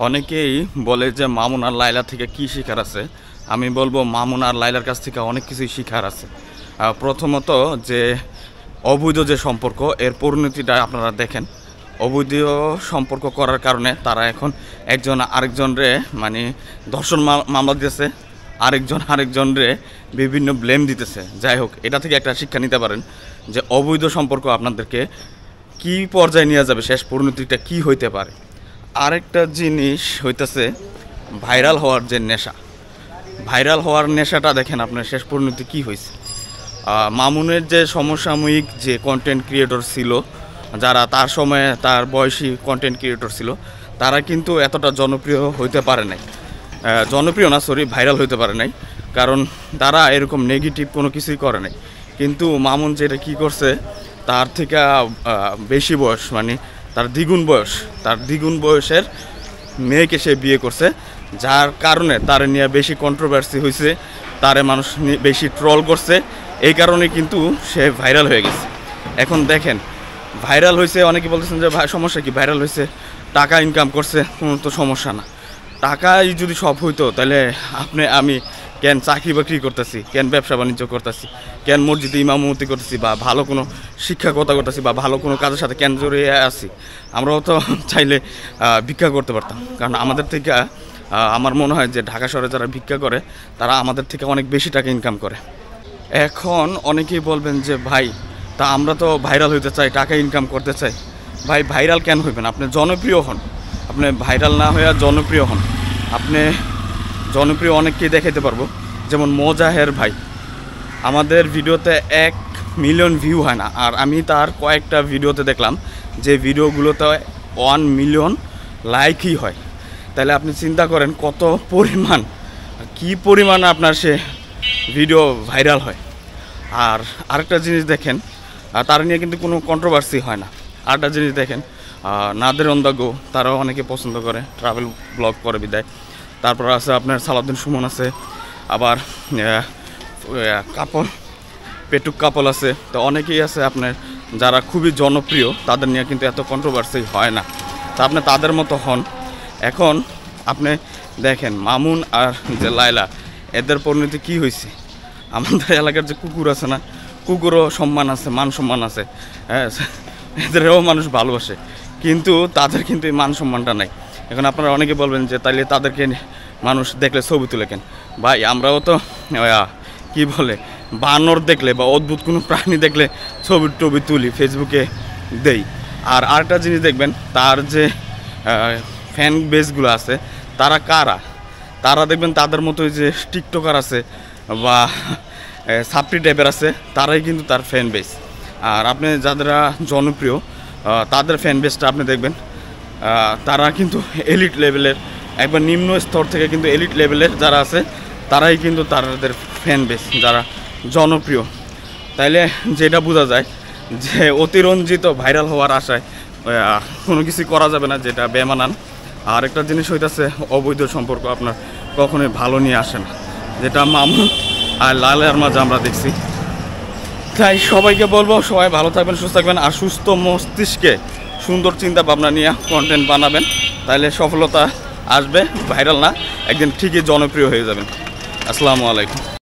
অনেকেই বলে যে মামুন আর লায়লা থেকে কি শেখার আছে। আমি বলবো মামুন আর লায়লার কাছ থেকে অনেক কিছুই শেখার আছে। প্রথমত যে অবৈধ যে সম্পর্ক এর পরিণতিটা আপনারা দেখেন। অবৈধ সম্পর্ক করার কারণে তারা এখন একজন আরেকজনরে মানে ধর্ষণ মামলা দিতেছে, আরেকজনরে বিভিন্ন ব্লেম দিতেছে। যাই হোক, এটা থেকে একটা শিক্ষা নিতে পারেন যে অবৈধ সম্পর্ক আপনাদেরকে কি পর্যায়ে নিয়ে যাবে, শেষ পরিণতিটা কি হইতে পারে। আরেকটা জিনিস হইতেছে ভাইরাল হওয়ার যে নেশা। ভাইরাল হওয়ার নেশাটা দেখেন আপনার শেষ পরিণতি কী হয়েছে। মামুনের যে সমসাময়িক যে কন্টেন্ট ক্রিয়েটর ছিল, যারা তার সময়ে তার বয়সী কন্টেন্ট ক্রিয়েটর ছিল, তারা কিন্তু এতটা জনপ্রিয় হইতে পারে নাই। ভাইরাল হইতে পারে নাই, কারণ তারা এরকম নেগেটিভ কোনো কিছুই করে নাই। কিন্তু মামুন যেটা কী করছে, তার থেকে বেশি বয়স মানে তার দ্বিগুণ বয়সের মেয়েকে সে বিয়ে করছে, যার কারণে তার নিয়ে বেশি কন্ট্রোভার্সি হয়েছে, তারে মানুষ বেশি ট্রল করছে। এই কারণে কিন্তু সে ভাইরাল হয়ে গেছে। এখন দেখেন, ভাইরাল হয়েছে, অনেকে বলতেছেন যে সমস্যা কি, ভাইরাল হয়েছে, টাকা ইনকাম করছে, কোনো তো সমস্যা না। টাকাই যদি সব হইতো তাহলে আমি কেন চাকরি বাকরি করতেছি, কেন ব্যবসা বাণিজ্য করতেছি, কেন মসজিদে ইমামতি করতেছি, বা ভালো কোনো শিক্ষকতা করতেছি, বা ভালো কোনো কাজের সাথে কেন জড়িয়ে আছি। আমরাও তো চাইলে ভিক্ষা করতে পারতাম, কারণ আমাদের থেকে আমার মনে হয় যে ঢাকা শহরে যারা ভিক্ষা করে তারা আমাদের থেকে অনেক বেশি টাকা ইনকাম করে। এখন অনেকেই বলবেন যে ভাই, তা আমরা তো ভাইরাল হইতে চাই, টাকা ইনকাম করতে চাই। ভাই, ভাইরাল কেন হইবেন? আপনি জনপ্রিয় হন। আপনি ভাইরাল না হয়ে জনপ্রিয় হন। আপনি জনপ্রিয় অনেককেই দেখাইতে পারবো। যেমন মোজাহের ভাই, আমাদের ভিডিওতে 1 মিলিয়ন ভিউ হয় না, আর আমি তার কয়েকটা ভিডিওতে দেখলাম যে ভিডিওগুলোতে 1 মিলিয়ন লাইকই হয়। তাহলে আপনি চিন্তা করেন কত পরিমাণ, কি পরিমাণ আপনার সে ভিডিও ভাইরাল হয়। আর আরেকটা জিনিস দেখেন, তার নিয়ে কিন্তু কোনো কন্ট্রোভার্সি হয় না। আরেকটা জিনিস দেখেন, নাদের অন দ্য গো, তারাও অনেকে পছন্দ করে, ট্রাভেল ব্লগ করে বিদায়। তারপর আছে আপনার সালাউদ্দিন সুমন আছে, আবার পেটুক কাপল আছে। তো অনেকেই আছে আপনার যারা খুবই জনপ্রিয়, তাদের নিয়ে কিন্তু এত কন্ট্রোভার্সি হয় না। তা আপনি তাদের মতো হন। এখন আপনি দেখেন মামুন আর যে লায়লা, এদের পরিণতি কী হয়েছে। আমাদের এলাকার যে কুকুর আছে না, কুকুরও সম্মান আছে, মান সম্মান আছে, হ্যাঁ, এদেরও মানুষ ভালোবাসে, কিন্তু তাদের কিন্তু এই মান সম্মানটা নাই। এখন আপনারা অনেকে বলবেন যে তাইলে তাদেরকে মানুষ দেখলে ছবি তুলে কেন? ভাই, আমরাও তো কি বলে বানর দেখলে বা অদ্ভুত কোনো প্রাণী দেখলে ছবি তুলি, ফেসবুকে দেই। আর আরেকটা জিনিস দেখবেন, তার যে ফ্যান বেসগুলো আছে, তারা কারা? তারা দেখবেন তাদের মতো যে টিকটকার আছে বা সাপ্রি টাইপের আছে, তারাই কিন্তু তার ফ্যান বেস। আর আপনি যারা জনপ্রিয়, তাদের ফ্যান বেসটা আপনি দেখবেন, তারা কিন্তু এলিট লেভেলের, একবার নিম্ন স্তর থেকে কিন্তু এলিট লেভেলের যারা আছে, তারাই কিন্তু তাদের ফ্যান বেস, যারা জনপ্রিয়। তাইলে যেটা বোঝা যায় যে অতিরঞ্জিত ভাইরাল হওয়ার আশায় কোনো কিছু করা যাবে না, যেটা বেমানান। আর একটা জিনিস হইতেছে, অবৈধ সম্পর্ক আপনার কখনোই ভালো নিয়ে আসে না, যেটা মামুন আর লায়লার মাঝে আমরা দেখছি। তাই সবাইকে বলবো, সবাই ভালো থাকবেন, সুস্থ থাকবেন, আর সুস্থ মস্তিষ্কে সুন্দর চিন্তা ভাবনা নিয়ে কন্টেন্ট বানাবেন। তাহলে সফলতা আসবে, ভাইরাল না, একদিন ঠিকই জনপ্রিয় হয়ে যাবেন। আসসালামু আলাইকুম।